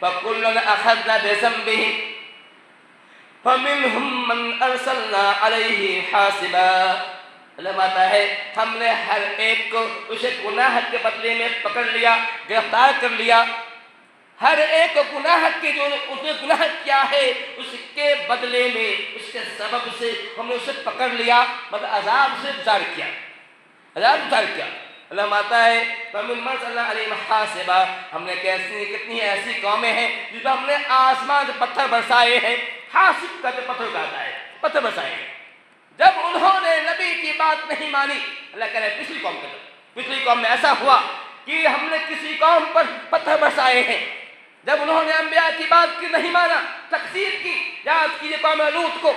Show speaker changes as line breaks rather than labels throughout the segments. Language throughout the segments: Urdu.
فَكُلًّا أَخَذْنَا بِذَنبِهِ فَمِنْهُمْ مَنْ أَرْسَلْنَا عَلَيْهِ حَاصِبًا۔ علم آتا ہے ہم نے ہر ایک کو اسے گناہ کے بدلے میں پکڑ لیا، گرفتار کر لیا۔ ہر ایک گناہ کے جو اس نے گناہ کیا ہے اس کے بدلے میں، اس کے سبب سے ہم نے اسے پکڑ لیا، مطلب عذاب سے گزار کیا، عذاب گزار کیا۔ علم آتا ہے فَمِمَّنْ صَلَّى عَلَيْهِمْ حَاصِبًا، ہم نے کتنی ایسی قومیں ہیں جس پر ہم نے آسمان سے پتھر برسائے ہیں۔ حاصب کا جو پتھر کہتا ہے، پتھر برسائے ہیں۔ جب انہوں نے نبی کی بات نہیں مانی، اللہ کہہ رہے ہیں پچھلی قوم کے اندر، پچھلی قوم میں ایسا ہوا کہ ہم نے کسی قوم پر پتھر برسائے ہیں جب انہوں نے انبیاء کی بات کی نہیں مانا، تکذیب کی۔ یاد کیجیے قوم لوط کو،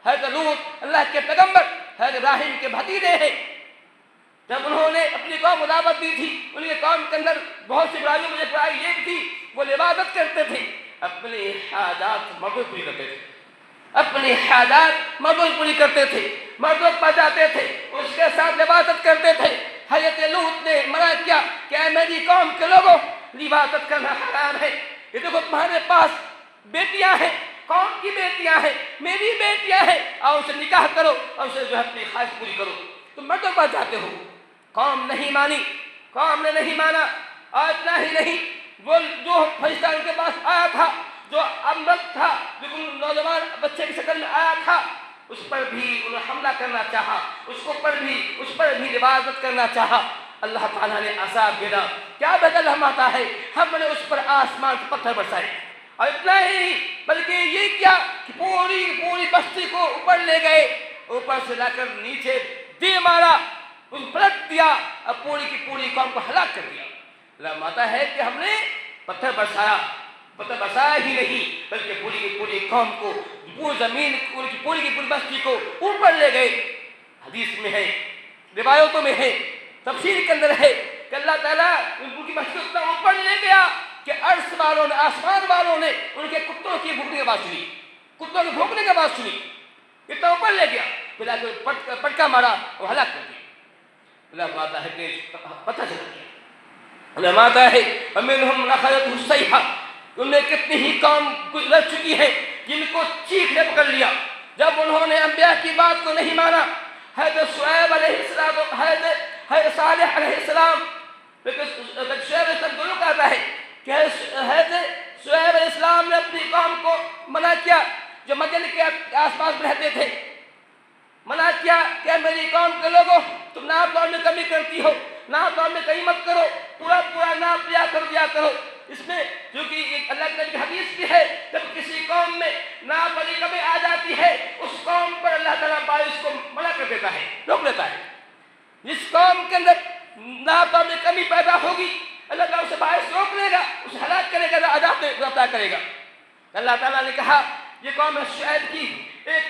حضرت لوط اللہ کے پیغمبر حضرت ابراہیم کے بھتیجے ہیں۔ جب انہوں نے اپنی قوم کو دعوت دی تھی، ان کے قوم کے اندر بہت سی برائیوں میں برائی یہ بھی تھی، وہ عبادت کرتے تھے، اپنی حاجات مردوں پوری کرتے تھے، اپنی حاجات مردوں پوری کرتے تھے، مردوں پر جاتے تھے، اس کے ساتھ عبادت کرتے تھے۔ حضرت لوط نے منع کیا کہ اے میری قوم کے لوگوں، عبادت کرنا حرام ہے۔ یہ دیکھو تمہارے پاس بیٹیاں ہیں، قوم کی بیٹیاں ہیں، میری بیٹیاں ہیں، اور اسے نکاح کرو اور اسے جو ہے اپنی خواہش پوری کرو۔ تم مردوں پر جاتے ہو۔ قوم نہیں مانی، قوم نے نہیں مانا۔ اور اتنا ہی نہیں، وہ جو فرشتہ ان کے پاس آیا تھا، جو امرت تھا، بالکل نوجوان بچے کی شکل میں آیا تھا، اس پر بھی انہوں نے حملہ کرنا چاہا، اس پر بھی عبادت کرنا چاہا۔ اللہ تعالیٰ نے عذاب بھیجا۔ کیا بدل ہم آتا ہے؟ ہم نے اس پر آسمان سے پتھر برسائے۔ اور اتنا ہی نہیں بلکہ یہ کیا کہ پوری بستی کو اوپر لے گئے، اوپر سے لا کر نیچے دے مارا، ان پلٹ دیا، اور پوری کی پوری قوم کو ہلاک کر دیا۔ اللہ آتا ہے کہ ہم نے پتھر برسایا ہی نہیں بلکہ پوری کی پوری قوم کو، پوری زمین، پوری کی پوری بستی کو اوپر لے گئے۔ حدیث میں ہے، روایتوں میں ہے، تفسیر کے اندر ہے کہ اللہ تعالیٰ ان کی بستی اتنا اوپر لے گیا کہ عرش والوں نے، آسمان والوں نے ان کے کتوں کی بھونکنے کی آواز سنی، کتوں کے بھونکنے کی آواز سنی، اتنا اوپر لے گیا، پھر آ کے پٹکا مارا اور ہلاک کر دیا۔ اللہ آتا ہے کہ پتہ چلا گیا۔ اللہ آتا ہے وَمِنْهُمْ لَخَذَتْهُ الصَّيْحَةُ، ان میں کتنی ہی قوم گزر چکی ہے جن کو چیخ نے پکڑ لیا جب انہوں نے انبیاء کی بات کو نہیں مانا۔ حضرت شعیب علیہ السلام، حضرت صالح علیہ السلام، شعیب علیہ السلام دونوں کہتا ہے کہ حضرت شعیب علیہ السلام نے اپنی قوم کو منع کیا جو مدین کے آس پاس رہتے تھے، منع کیا کہ میری قوم کے لوگوں تم ناپ توڑ میں کمی کرتی ہو، ناپ توڑ میں کمی مت کرو، پورا ناپ دیا کرو۔ اس میں کیونکہ اللہ کی حدیث بھی ہے جب کسی قوم میں ناپ والی کمی آ جاتی ہے اس قوم پر اللہ تعالیٰ بارش کو منع کر دیتا ہے، روک لیتا ہے۔ جس قوم کے اندر ناپ توڑ میں کمی پیدا ہوگی اللہ تعالیٰ اسے بارش روک لے گا، اسے ہلاک کرے گا، عذاب رفتہ کرے گا۔ اللہ تعالیٰ نے کہا یہ قوم شعیب کی ایک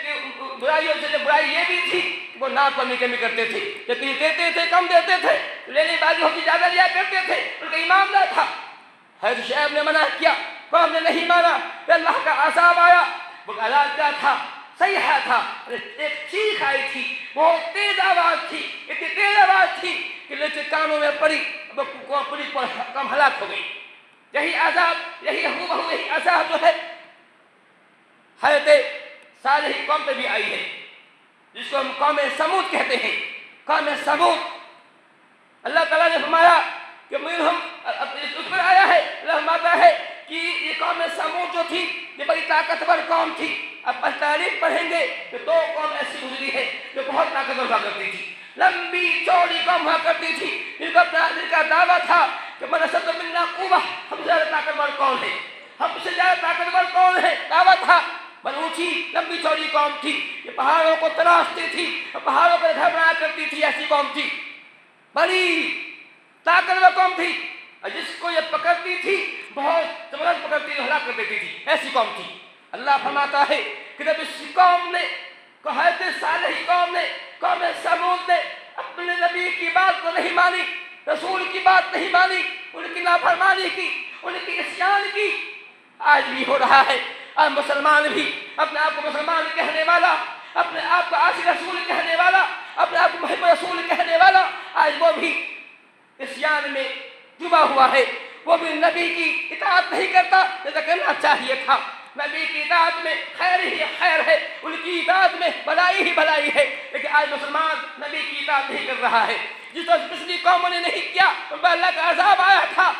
برائیوں سے برائی یہ بھی تھی کہ وہ ناپ توڑ میں کمی کرتے تھے، لیکن دیتے تھے کم دیتے تھے، لینے بازی ہوتی زیادہ لیا کرتے تھے، ان کا ایمان نہ تھا۔ حضرت شعیب نے منع کیا، قوم نے نہیں مانا، پھر اللہ کا عذاب آیا۔ وہ عذاب کیا تھا؟ صیحہ تھا، ایک چیخ آئی تھی، بہت تیز آواز تھی، اتنی تیز آواز تھی کہ نیچے کانوں میں پڑی، پوری قوم ہلاک ہو گئی۔ یہی عذاب، یہی عذاب جو ہے حضرت صالح کی قوم پہ بھی آئی ہے، جس کو ہم قوم سمود کہتے ہیں۔ قوم سمود، اللہ تعالیٰ نے فرمایا کہ ہم اس پر آیا ہے، اللہ فرماتا ہے کہ یہ قوم سمود جو تھی یہ بڑی طاقتور قوم تھی۔ اب تاریخ پڑھیں گے کہ دو قوم ایسی گزری ہے جو بہت طاقتور ہوا کرتی تھی، لمبی چوڑی قوم ہوا کرتی تھی، جن کا دعویٰ تھا کہ من اشد منا قوة، ہم سے زیادہ طاقتور کون ہے، ہم سے زیادہ طاقتور کون ہے، دعویٰ تھا۔ بڑی اونچی لمبی چوڑی قوم تھی، یہ پہاڑوں کو تراشتی تھی، پہاڑوں پر گھر بنایا کرتی تھی، ایسی قوم تھی، بڑی طاقتور قوم تھی، اور جس کو یہ پکڑتی تھی بہت زبردست پکڑتی تھی، ہلاک کر دیتی تھی، ایسی قوم تھی۔ اللہ فرماتا ہے کہ جب اس قوم نے، حضرت صالح قوم نے، قوم سمود نے اپنے نبی کی بات کو نہیں مانی، رسول کی بات نہیں مانی، ان کی نافرمانی کی، ان کی عصیان کی، آج بھی ہو رہا ہے۔ اور مسلمان بھی اپنے آپ کو مسلمان کہنے والا، اپنے آپ کو عاشق رسول کہنے والا، اپنے آپ کو محب رسول کہنے والا، آج وہ بھی عصیان میں ڈوبا ہوا ہے، وہ بھی نبی کی اطاعت نہیں کرتا جیسا کرنا چاہیے تھا۔ نبی کی اطاعت میں خیر ہی خیر ہے، ان کی اطاعت میں بھلائی ہی بھلائی ہے، لیکن آج مسلمان نبی کی اطاعت نہیں کر رہا ہے۔ جس وقت پچھلی قوموں نے نہیں کیا ان پر اللہ کا عذاب آیا تھا۔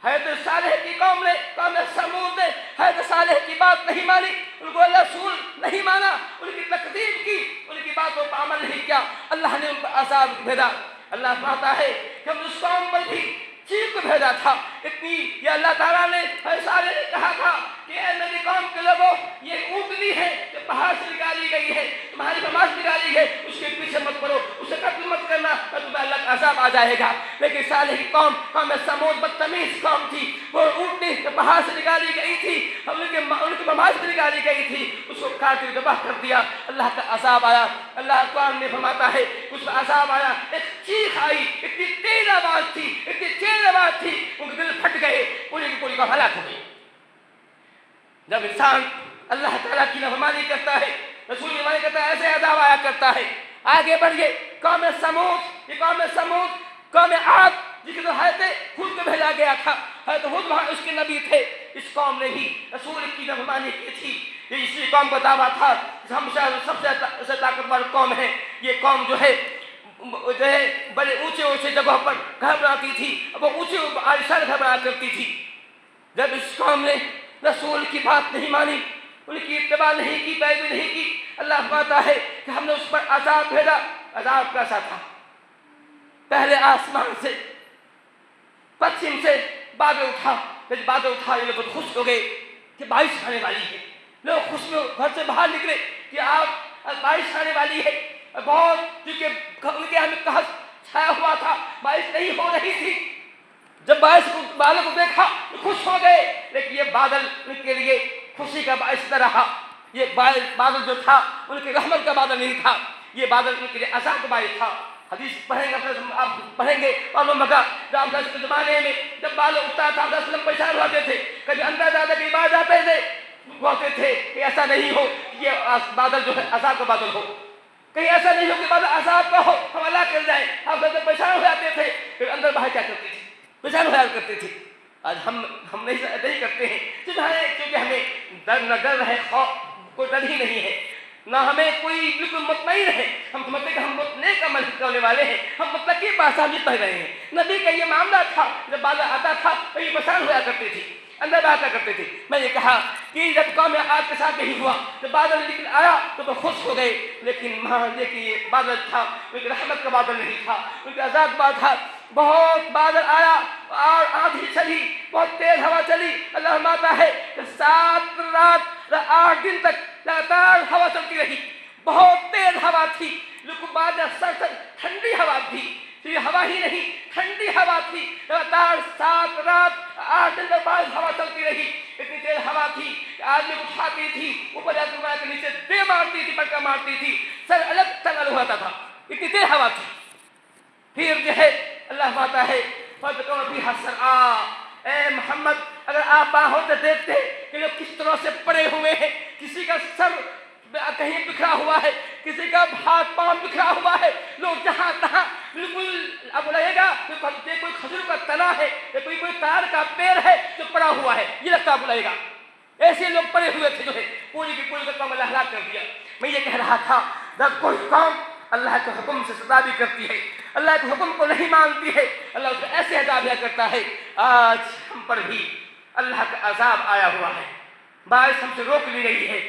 حضرت صالح کی قوم نے، قوم سمود نے حضرت صالح کی بات نہیں مانی، ان کو رسول نہیں مانا، ان کی تکذیب کی، ان کی باتوں پر عمل نہیں کیا، اللہ نے ان پر عذاب بھیجا۔ اللہ فرماتا ہے کہ ہم اس قوم پر بھی چیخ بھیجا تھا اتنی، یہ اللہ تعالیٰ نے حضرت صالح نے کہا تھا کہ اے میری قوم کے لوگوں، یہ اونٹنی ہے جو پہاڑ سے نکالی گئی ہے، تمہاری فرمائش نکالی گئی، اس کے پیچھے مت پڑو، اسے قتل مت کرنا، تو تمہیں اللہ کا عذاب آ جائے گا۔ لیکن صالح کی قوم سمود بدتمیز قوم تھی، وہ اونٹنی جو پہاڑ سے نکالی گئی تھی، ان کی فرمائش سے نکالی گئی تھی، اس کو کاٹ کے ذبح کر دیا، اللہ کا عذاب آیا۔ اللہ قرآن میں فرماتا ہے اس پر عذاب آیا، ایک چیخ آئی، اتنی تیز آواز تھی، اتنی تیز آواز تھی، ان کے دل پھٹ گئے، پوری کی پوری کا ہلاک ہو گئی۔ جب انسان اللہ تعالیٰ کی نافرمانی کرتا ہے، رسول کی نافرمانی کرتا ہے، ایسے عذاب آیا کرتا ہے۔ آگے بڑھیے، قوم سمود، یہ قوم سمود، قوم عاد جس کی طرف حضرت ہود کو بھیجا گیا تھا، حضرت ہود وہاں اس کے نبی تھے، اس قوم نے بھی رسول کی نافرمانی کی تھی۔ یہ اسی قوم کا دعویٰ تھا ہم سب سے طاقتور قوم ہے، یہ قوم جو ہے بڑے اونچے اونچے جگہوں پر گھر بناتی تھی، وہ اونچے عالیشان گھر بنا کرتی تھی۔ جب اس قوم نے رسول کی بات نہیں مانی، ان کی اتباع نہیں کی، پیروی نہیں کی، اللہ فرماتا ہے کہ ہم نے اس پر عذاب بھیجا۔ عذاب کیسا تھا؟ پہلے آسمان سے، پچھم سے بادل اٹھا، جب بادل اٹھا یہ لوگ خوش ہو گئے کہ بارش آنے والی ہے، لوگ خوش میں گھر سے باہر نکلے کہ آپ بارش آنے والی ہے۔ بہت کیونکہ ان کے ہمیں قحط چھایا ہوا تھا، بارش نہیں ہو رہی تھی، جب بادل کو دیکھا تو خوش ہو گئے، لیکن یہ بادل ان کے لیے خوشی کا باعث نہ رہا۔ یہ بادل جو تھا ان کے رحمت کا بادل نہیں تھا، یہ بادل ان کے لیے عذاب کا باعث تھا۔ حدیث پڑھیں گے آپ پڑھیں گے اور مکہ جب کے زمانے میں جب بادل اٹھتا تھا وسلم پریشان ہوتے تھے، کبھی اندر جاتے کہیں باہر جاتے تھے، بولتے تھے کہ ایسا نہیں ہو کہ یہ بادل جو ہے عذاب کا بادل ہو، کہیں ایسا نہیں ہو کہ بادل عذاب کا ہو، ہم اللہ کر جائیں۔ آپ پریشان ہو جاتے تھے، پھر اندر باہر کیا کرتے تھے؟ پریشان ہو کرتے تھے۔ آج ہم نہیں کرتے ہیں، کیونکہ ہمیں نہ ڈر ہے، کوئی ڈر ہی نہیں ہے، نہ ہمیں کوئی بالکل مطمئن ہے، ہم سمجھتے کہ ہم نیک عمل کرنے والے ہیں، ہم متقی پاسامی پڑھ رہے ہیں۔ نبی کا یہ معاملہ تھا، جب بادل آتا تھا تو یہ پریشان ہوا کرتے تھے، اندر باہر کرتے تھے۔ میں نے کہا کہ جب قوم عاد کے ساتھ یہی ہوا، جب بادل نکل آیا تو خوش ہو گئے، لیکن یہ بادل تھا ان کی رحمت کا بادل نہیں تھا، ان کے عذاب کا بادل تھا۔ بہت بادل آیا اور آندھی چلی، بہت تیز ہوا چلی۔ اللہ فرماتا ہے کہ 7 رات 8 دن تک لگاتار ہوا چلتی رہی، بہت تیز ہوا تھی، لیکن بعد سخت ٹھنڈی ہوا تھی، یہ ہوا ہی نہیں ٹھنڈی ہوا تھی، لگاتار 7 رات 8 دن تک بعد ہوا چلتی رہی۔ اتنی تیز ہوا تھی کہ آدمی اٹھاتی تھی، اوپر جاتے کے نیچے دے مارتی تھی، پٹکا مارتی تھی، سر الگ تنگ ہوتا تھا، اتنی تیز ہوا تھی۔ پھر جو ہے اللہ فرماتا ہے فَتَكُونَ فِيهَا سَرْعَا، اے محمد اگر آپ باہر سے دیکھتے کہ لوگ کس طرح سے پڑے ہوئے ہیں، کسی کا سر کہیں بکھرا ہوا ہے، کسی کا ہاتھ پاؤں بکھرا ہوا ہے، لوگ جہاں تہاں بالکل اب لگے گا کہ کوئی کھجور کا تنا ہے یا کوئی تار کا پیڑ ہے جو پڑا ہوا ہے، یہ لگتا آپ لگے گا۔ ایسے لوگ پڑے ہوئے تھے جو ہے پوری کی پوری قوم اللہ ہلاک کر دیا۔ میں یہ کہہ رہا تھا جب کوئی قوم اللہ کے حکم سے سرکاری کرتی ہے، اللہ کے حکم کو نہیں مانتی ہے، اللہ اس کو ایسے عذاب دیا کرتا ہے۔ آج ہم پر بھی اللہ کا عذاب آیا ہوا ہے، بارش ہم سے روک لی گئی ہے،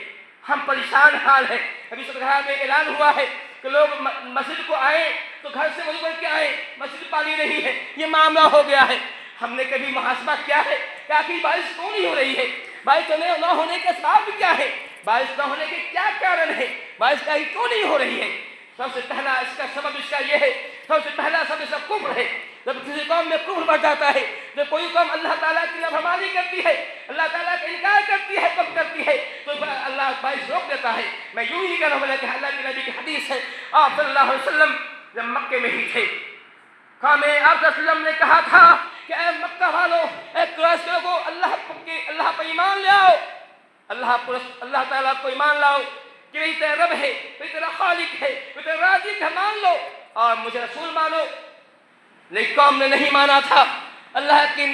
ہم پریشان حال ہیں۔ ابھی سرکار میں اعلان ہوا ہے کہ لوگ مسجد کو آئیں تو گھر سے وضو کر کے آئیں، مسجد پانی نہیں ہے، یہ معاملہ ہو گیا ہے۔ ہم نے کبھی محاسبہ کیا ہے کہ آخر بارش کیوں نہیں ہو رہی ہے؟ بارش نہ ہونے کے اسباب کیا ہے؟ بارش نہ ہونے کے کیا کارن ہے؟ بارش کیوں نہیں ہو رہی ہے؟ سب سے پہلا اس کا سبب اس کا یہ ہے، سب سے پہلا سبب اس کا کفر ہے۔ جب کسی قوم میں کفر بڑھ جاتا ہے، جب کوئی قوم اللہ تعالیٰ کی نافرمانی کرتی ہے، اللہ تعالیٰ کا انکار کرتی ہے، کب کرتی ہے تو اللہ بارش روک دیتا ہے۔ میں یوں ہی کہہ رہا ہوں کہ اللہ کے نبی کی حدیث ہے، آپ صلی اللہ علیہ وسلم جب مکے میں ہی تھے، قوم آپ صلی اللہ علیہ وسلم نے کہا تھا کہ اے مکہ والو، اے قریش کے لوگو، اللہ پر ایمان لے آؤ، اللہ تعالیٰ کو ایمان لاؤ کہ وہی تیرا رب ہے، وہی تیرا خالق ہے، وہی تیرا رازق ہے، مان لو اور مجھے رسول مانو۔ لیکن قوم نے نہیں مانا تھا۔ اللہ کی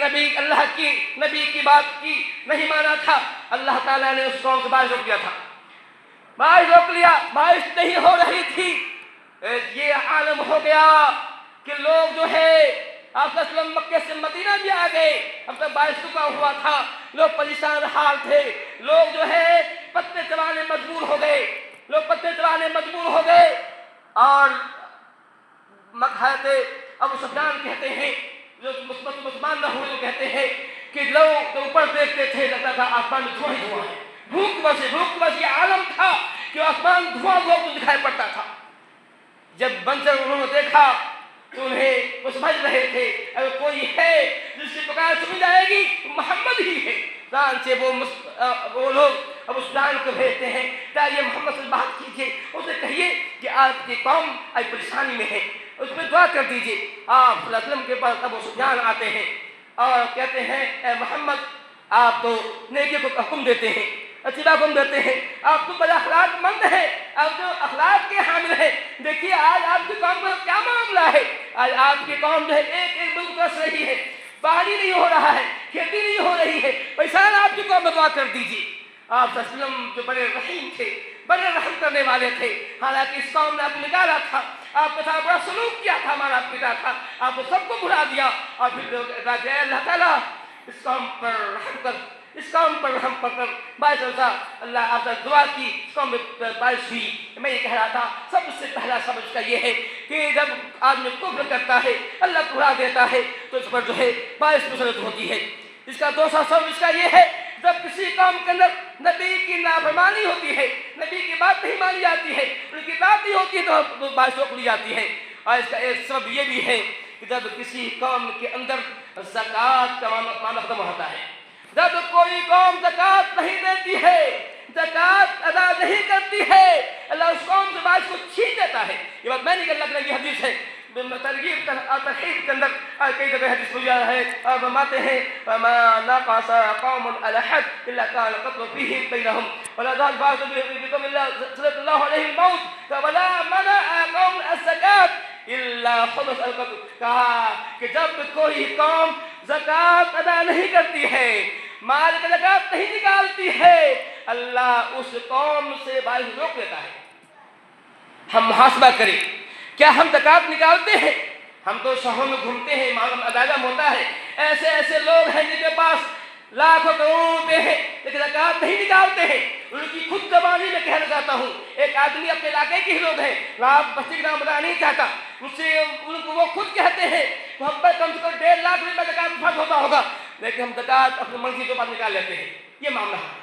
نبی کی بات کی نہیں مانا تھا، اللہ تعالیٰ نے اس قوم سے باعث روک دیا تھا، باعث روک لیا، بارش نہیں ہو رہی تھی۔ یہ عالم ہو گیا کہ لوگ جو ہے آپ صلی اللہ علیہ وسلم مکے سے مدینہ بھی آ گئے، اب تک بارش رکا ہوا تھا، لوگ پریشان حال تھے، لوگ جو ہے پتے چلانے مجبور ہو گئے، اور حضرت ابو سفیان کہتے ہیں، جو مسلمان نہ ہوئے تو کہتے ہیں کہ لوگ اوپر دیکھتے تھے لگتا تھا آسمان میں دھواں ہی دھواں ہے، بھوک بس یہ عالم تھا کہ آسمان دھواں دکھائی پڑتا تھا۔ جب منظر انہوں نے دیکھا تو انہیں وہ سمجھ رہے تھے اگر کوئی ہے جس کی پکار سنی جائے گی محمد ہی ہے، چنانچہ وہ لوگ ابو سفیان کو بھیجتے ہیں کہ یہ محمد سے بات کیجیے، اسے کہیے کہ آپ کی قوم آج پریشانی میں ہے، اس میں دعا کر دیجیے۔ آپ صلی اللہ علیہ وسلم کے پاس ابو سفیان آتے ہیں اور کہتے ہیں اے محمد، آپ تو نیکی کو حکم دیتے ہیں، اچھی حکم دیتے ہیں، آپ تو بڑے اخلاق مند ہیں، آپ جو اخلاق کے حامل ہیں، دیکھیے آج آپ کی قوم کا کیا معاملہ ہے، آج آپ کی قوم جو ہے ایک ملک رس رہی ہے، پانی نہیں ہو رہا ہے، کھیتی نہیں ہو رہی ہے، پریشان آپ کی قوم میں دعا کر دیجیے۔ آپ صلی اللہ علیہ وسلم جو بڑے رحیم تھے، بڑے رحم کرنے والے تھے، حالانکہ اس قوم نے آپ کو نکالا تھا، آپ کے ساتھ بڑا سلوک کیا تھا، ہمارا پتا تھا، آپ نے سب کو بھلا دیا، اور پھر اے اللہ تعالیٰ اس قوم پر رحم کر باعث ہوتا، اللہ آپ سے دعا کی، اس قوم میں باعث ہوئی۔ میں یہ کہہ رہا تھا سب سے پہلا سبق کا یہ ہے کہ جب آدمی کفر کرتا ہے، اللہ کو بھلا دیتا ہے تو اس پر جو ہے باعث مسلط ہوتی ہے۔ اس کا دوسرا سبب اس کا یہ ہے جب کسی قوم کے اندر نبی کی نافرمانی ہوتی ہے، نبی کی بات نہیں مانی جاتی ہے، ان کی بات نہیں ہوتی ہے تو باعث روک لی جاتی ہے۔ اور اس کا ایک سبب یہ بھی ہے کہ جب کسی قوم کے اندر زکوٰۃ کا معاملہ ختم ہوتا ہے، جب کوئی قوم زکوٰۃ نہیں دیتی ہے، زکوٰۃ ادا نہیں کرتی ہے، اللہ اس قوم سے باعث کو چھین دیتا ہے۔ یہ بات میں نہیں کہہ رہا، یہ حدیث ہے، ترغیب اور ترہیب کے اندر کئی جگہ حدیث مجھے ہے اور فرماتے ہیں وَمَا نَقَصَ قَوْمٌ عَلَى حَدٍّ إِلَّا كَانَ الْقَتْلُ فِيهِمْ بَيْنَهُمْ وَلَا ذَهَبَ بَعْضُ بِقَوْمٍ سَلَّطَ اللَّهُ عَلَيْهِمُ الْمَوْتَ وَلَا مَنَعَ قَوْمٌ الزَّكَاةَ إِلَّا خُمِسَ الْقَتْلُ۔ کہا کہ جب کوئی قوم زکوٰۃ ادا نہیں کرتی ہے، مال کا زکوٰۃ نہیں نکالتی ہے، اللہ اس قوم سے باعث روک لیتا ہے۔ ہم محاسبہ کریں، کیا ہم زکوٰۃ نکالتے ہیں؟ ہم تو شہروں میں گھومتے ہیں، معلوم ادائیگاہ ہوتا ہے، ایسے لوگ ہیں جن کے پاس لاکھوں کروڑوں روپے ہیں لیکن زکوٰۃ نہیں نکالتے ہیں۔ ان کی خود زبانی میں کہنا چاہتا ہوں، ایک آدمی اپنے علاقے کے ہی لوگ ہیں، آپ بستی کا نام بتانا نہیں چاہتا، ان کو وہ خود کہتے ہیں تو ہم پر کم سے کم 1.5 لاکھ روپے زکوٰۃ فرض ہوتا ہوگا، لیکن ہم زکوٰۃ اپنی مرضی کے بعد نکال لیتے ہیں۔ یہ معاملہ ہے۔